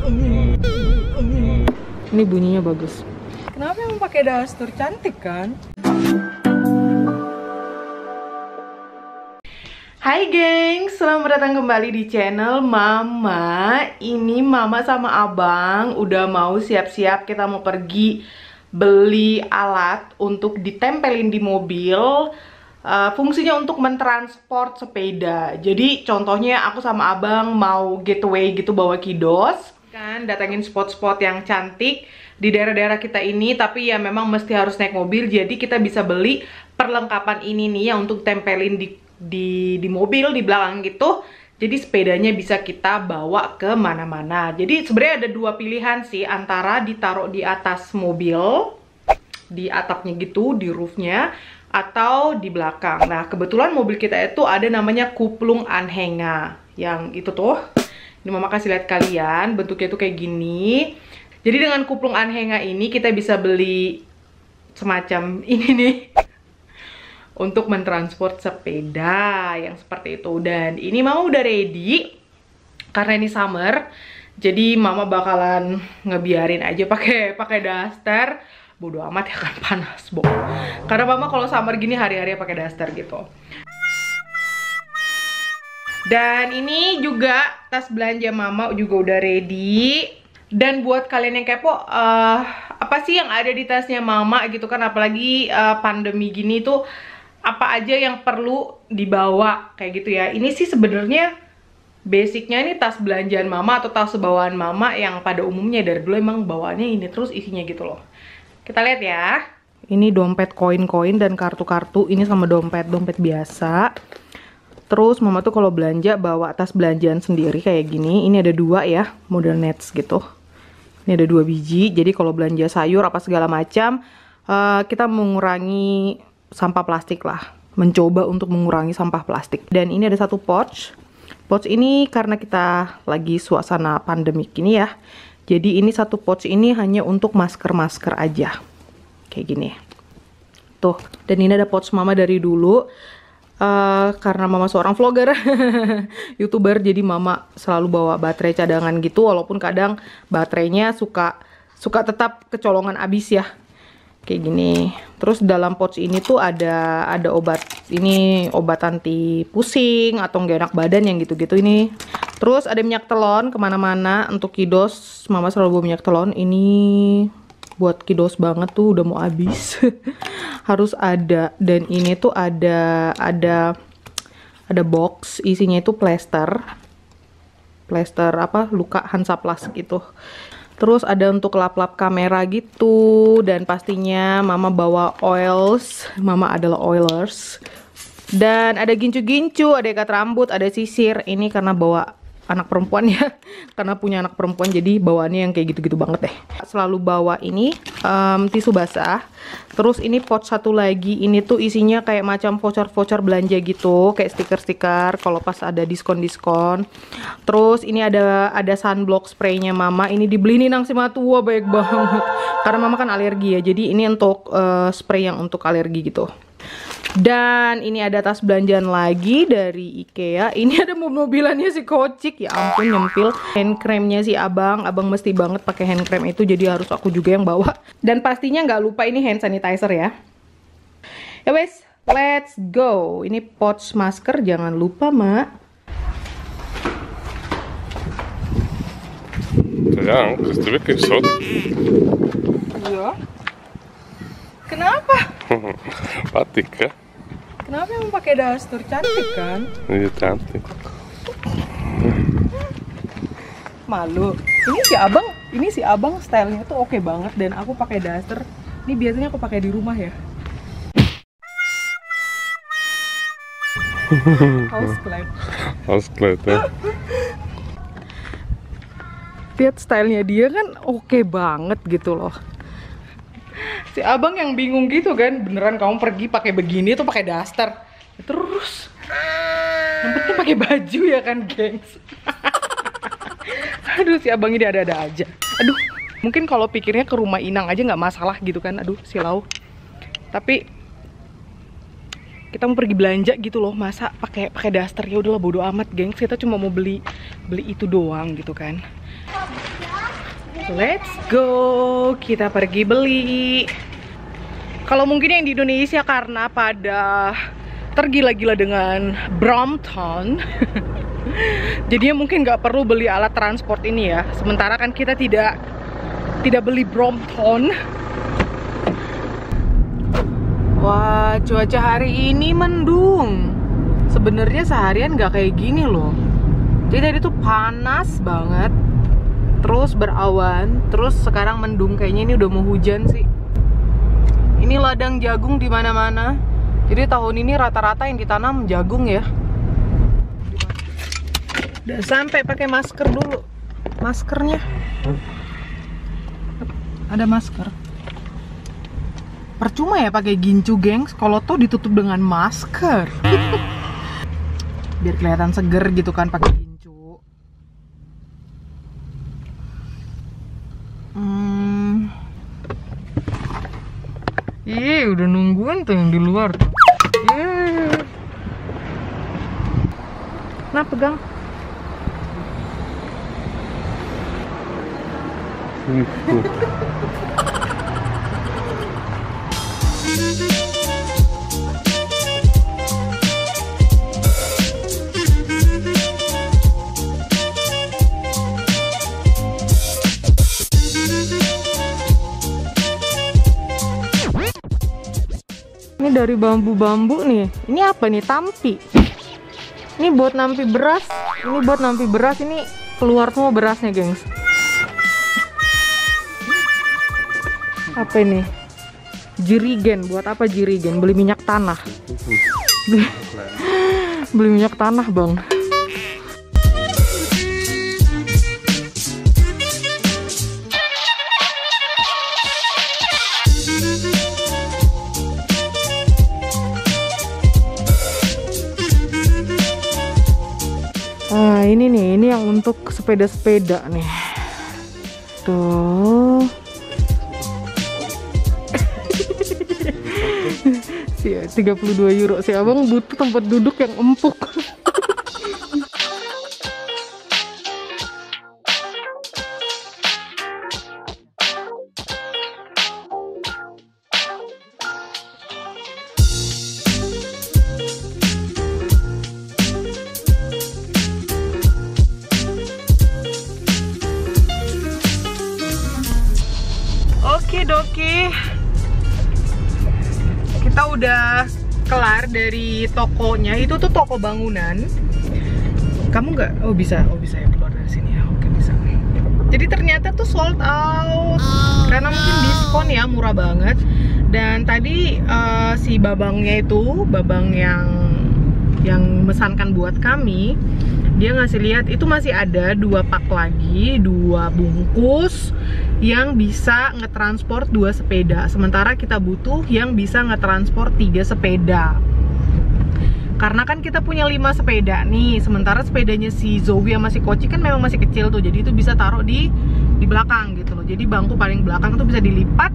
Ini bunyinya bagus. Kenapa emang pakai daster? Cantik kan? Hai gengs, selamat datang kembali di channel Mama. Ini Mama sama Abang udah mau siap-siap, kita mau pergi beli alat untuk ditempelin di mobil. Fungsinya untuk mentransport sepeda. Jadi contohnya aku sama Abang mau getaway gitu, bawa kiddos kan, datengin spot-spot yang cantik di daerah-daerah kita ini. Tapi ya memang mesti harus naik mobil. Jadi kita bisa beli perlengkapan ini nih yang untuk tempelin di mobil di belakang gitu. Jadi sepedanya bisa kita bawa ke mana-mana. Jadi sebenarnya ada dua pilihan sih, antara ditaruh di atas mobil, di atapnya gitu, di roofnya, atau di belakang. Nah kebetulan mobil kita itu ada namanya kuplung anhenga, yang itu tuh. Ini Mama kasih lihat kalian, bentuknya tuh kayak gini. Jadi dengan kuplung anhenga ini kita bisa beli semacam ini nih untuk mentransport sepeda yang seperti itu. Dan ini Mama udah ready karena ini summer. Jadi Mama bakalan ngebiarin aja pakai daster. Bodo amat ya kan, panas bo. Karena Mama kalau summer gini hari-hari pakai daster gitu. Dan ini juga tas belanja Mama juga udah ready. Dan buat kalian yang kepo, apa sih yang ada di tasnya Mama gitu kan, apalagi pandemi gini tuh apa aja yang perlu dibawa kayak gitu ya. Ini sih sebenarnya basicnya ini tas belanjaan Mama atau tas bawaan Mama yang pada umumnya dari dulu emang bawaannya ini terus isinya gitu loh. Kita lihat ya. Ini dompet koin-koin dan kartu-kartu. Ini sama dompet biasa. Terus Mama tuh kalau belanja bawa tas belanjaan sendiri kayak gini. Ini ada dua ya, model nets gitu. Ini ada 2 biji. Jadi kalau belanja sayur apa segala macam, kita mengurangi sampah plastik lah. Mencoba untuk mengurangi sampah plastik. Dan ini ada satu pouch. Pouch ini karena kita lagi suasana pandemik ini ya. Jadi ini satu pouch ini hanya untuk masker-masker aja. Kayak gini. Tuh. Dan ini ada pouch Mama dari dulu. Karena Mama seorang vlogger, YouTuber, jadi Mama selalu bawa baterai cadangan gitu, walaupun kadang baterainya suka tetap kecolongan abis ya. Kayak gini. Terus dalam pouch ini tuh ada obat, ini obat anti pusing atau nggak enak badan yang gitu-gitu ini. Terus ada minyak telon kemana-mana untuk kiddos, Mama selalu bawa minyak telon. Ini buat kiddos banget tuh, udah mau habis. Harus ada. Dan ini tuh ada box, isinya itu plester apa, luka Hansaplast gitu. Terus ada untuk lap-lap kamera gitu. Dan pastinya Mama bawa oils, Mama adalah oilers. Dan ada gincu-gincu, ada ikat rambut, ada sisir. Ini karena bawa anak perempuan ya, karena punya anak perempuan jadi bawaannya yang kayak gitu-gitu banget deh. Selalu bawa ini tisu basah. Terus ini pouch satu lagi, ini tuh isinya kayak macam voucher-voucher belanja gitu, kayak stiker-stiker kalau pas ada diskon-diskon. Terus ini ada sunblock spraynya Mama, ini dibeli nih nang si matua, baik banget. Karena Mama kan alergi ya, jadi ini untuk spray yang untuk alergi gitu. Dan ini ada tas belanjaan lagi dari IKEA. Ini ada mobilannya si Kocik. Ya ampun, nyempil. Hand creamnya si Abang mesti banget pakai hand cream itu, jadi harus aku juga yang bawa. Dan pastinya nggak lupa ini hand sanitizer ya. Ya wes, let's go. Ini pouch masker jangan lupa, Mak. Ja, ist du wirklich so? Iya. Kenapa? Batik ya? Kenapa emang pakai daster? Cantik kan? Iya cantik. Malu. Ini si Abang stylenya tuh oke banget, dan aku pakai daster. Ini biasanya aku pakai di rumah ya. Auskleid ya. Lihat stylenya dia kan oke banget gitu loh. Si Abang yang bingung gitu kan, beneran kamu pergi pakai begini tuh pakai daster. Terus yang penting pakai baju ya kan, gengs. Aduh, si Abang ini ada-ada aja. Aduh, mungkin kalau pikirnya ke rumah Inang aja nggak masalah gitu kan. Aduh, silau. Tapi kita mau pergi belanja gitu loh, masa pakai daster? Ya udahlah, bodo amat, gengs. Kita cuma mau beli itu doang gitu kan. Let's go, kita pergi beli. Kalau mungkin yang di Indonesia karena pada tergila-gila dengan Brompton, jadinya mungkin nggak perlu beli alat transport ini ya. Sementara kan kita tidak beli Brompton. Wah, cuaca hari ini mendung. Sebenarnya seharian nggak kayak gini loh. Jadi tadi tuh panas banget, terus berawan, terus sekarang mendung. Kayaknya ini udah mau hujan sih. Ini ladang jagung di mana-mana. Jadi tahun ini rata-rata yang ditanam jagung ya. Udah sampai pakai masker dulu. Maskernya ada masker. Percuma ya pakai gincu, gengs, kalau tuh ditutup dengan masker. Biar kelihatan seger gitu kan pakai gincu. Ih, udah nungguin tuh yang di luar tuh. Nah, pegang. Ini dari bambu-bambu nih. Ini apa nih? Tampi. Ini buat nampi beras. Ini buat nampi beras. Ini keluar semua berasnya, gengs. Apa ini? Jirigen. Buat apa jirigen? Beli minyak tanah. Beli minyak tanah, bang. Nah, ini nih, ini yang untuk sepeda-sepeda nih. Tuh. 32 euro. Si abang butuh tempat duduk yang empuk. Oke doke, kita udah kelar dari tokonya. Itu tuh toko bangunan. Kamu nggak? Oh bisa ya keluar dari sini ya. Oke, bisa. Jadi ternyata tuh sold out karena mungkin diskon ya, murah banget. Dan tadi si babangnya itu, babang yang mesankan buat kami, dia ngasih lihat itu masih ada 2 pak lagi, 2 bungkus yang bisa ngetransport 2 sepeda. Sementara kita butuh yang bisa ngetransport 3 sepeda. Karena kan kita punya 5 sepeda nih. Sementara sepedanya si Zoe sama si Koci kan memang masih kecil tuh. Jadi itu bisa taruh di belakang gitu loh. Jadi bangku paling belakang tuh bisa dilipat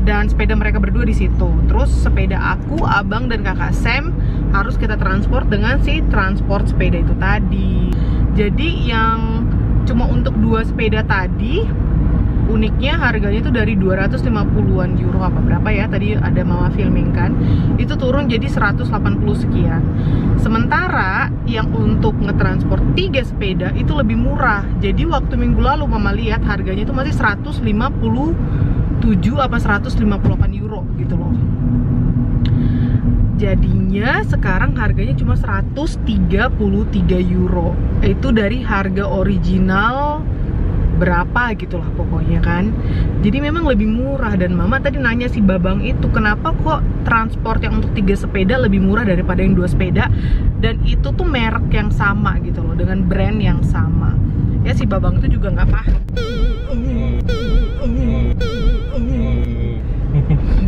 dan sepeda mereka berdua di situ. Terus sepeda aku, abang dan kakak Sam harus kita transport dengan si transport sepeda itu tadi. Jadi yang cuma untuk 2 sepeda tadi, uniknya harganya itu dari 250-an euro apa berapa ya, tadi ada mama filming kan, itu turun jadi 180 sekian. Sementara yang untuk ngetransport 3 sepeda itu lebih murah. Jadi waktu minggu lalu mama lihat harganya itu masih 157 apa 158 euro gitu loh. Jadinya sekarang harganya cuma 133 euro. Itu dari harga original berapa gitulah pokoknya kan. Jadi memang lebih murah. Dan mama tadi nanya si babang itu, kenapa kok transport yang untuk 3 sepeda lebih murah daripada yang 2 sepeda, dan itu tuh merek yang sama gitu loh, dengan brand yang sama. Ya si babang itu juga nggak paham.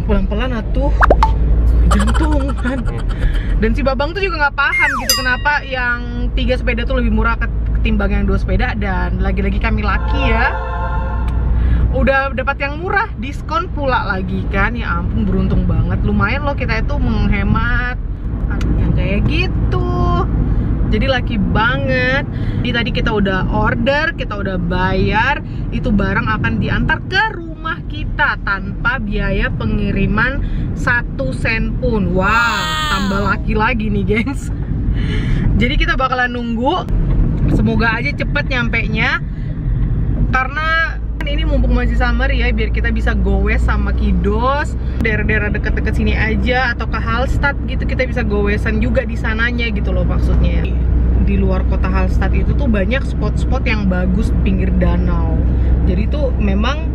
Pelan-pelan atuh, jantung kan. Dan si babang tuh juga nggak paham gitu kenapa yang 3 sepeda tuh lebih murah ketimbang yang 2 sepeda. Dan lagi-lagi kami laki ya, udah dapat yang murah, diskon pula lagi kan. Ya ampun, beruntung banget. Lumayan loh kita itu menghemat yang kayak gitu. Jadi laki banget. Jadi tadi kita udah order, kita udah bayar, itu barang akan diantar ke rumah kita tanpa biaya pengiriman 1 sen pun. Wow, tambah laki lagi nih gengs. Jadi kita bakalan nunggu, semoga aja cepet nyampenya. Karena ini mumpung masih summer ya, biar kita bisa gowes sama kiddos daerah-daerah deket-deket sini aja, atau ke Hallstatt gitu, kita bisa gowesan juga di sananya gitu loh maksudnya. Di luar kota Hallstatt itu tuh banyak spot-spot yang bagus pinggir danau. Jadi tuh memang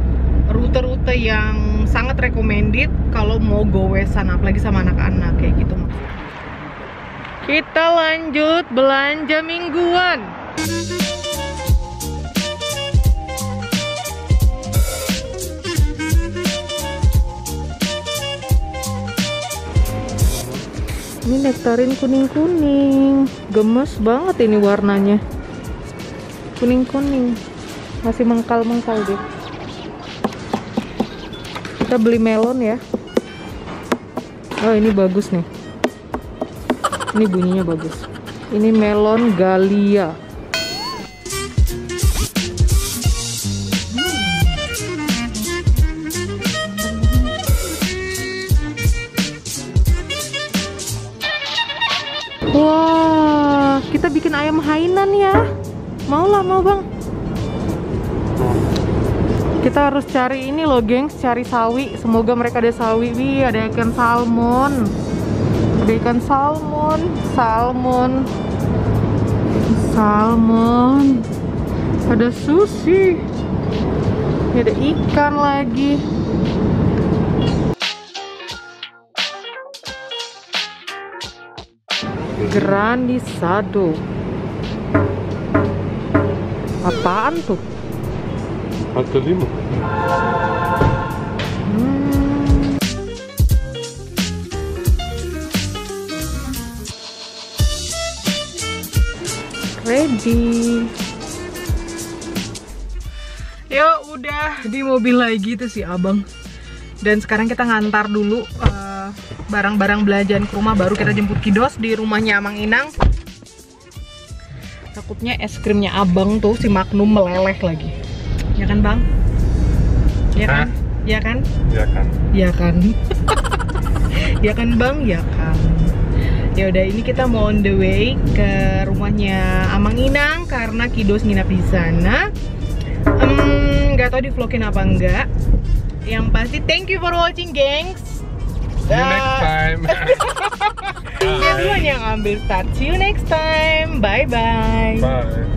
rute-rute yang sangat recommended kalau mau gowesan, apalagi sama anak-anak kayak gitu. Kita lanjut belanja mingguan. Ini nektarin kuning-kuning, gemes banget ini warnanya, kuning-kuning, masih mengkal-mengkal deh. Kita beli melon ya. Oh ini bagus nih, ini bunyinya bagus. Ini melon Galia. Wah, kita bikin ayam Hainan ya. Mau lah, mau bang. Kita harus cari ini loh gengs, cari sawi. Semoga mereka ada sawi. Wih, ada ikan salmon. Ada ikan salmon. Salmon. Ada sushi. Ini ada ikan lagi. Grandisado. Apaan tuh? Ada 5. Ready. Yuk udah di mobil lagi tuh si abang. Dan sekarang kita ngantar dulu barang-barang belanjaan ke rumah, baru kita jemput kiddos di rumahnya Amang Inang. Takutnya es krimnya abang tuh si Magnum meleleh lagi. Ya kan bang? Ya kan? Ya kan? Ya kan? Ya kan? Ya kan bang? Ya kan? Ya udah, ini kita mau on the way ke rumahnya Amang Inang karena kiddos nginap di sana. Nggak tahu di vlogin apa enggak. Yang pasti thank you for watching gengs. See you next time. Dia duluan yang ambil start. See you next time. Bye bye. Bye.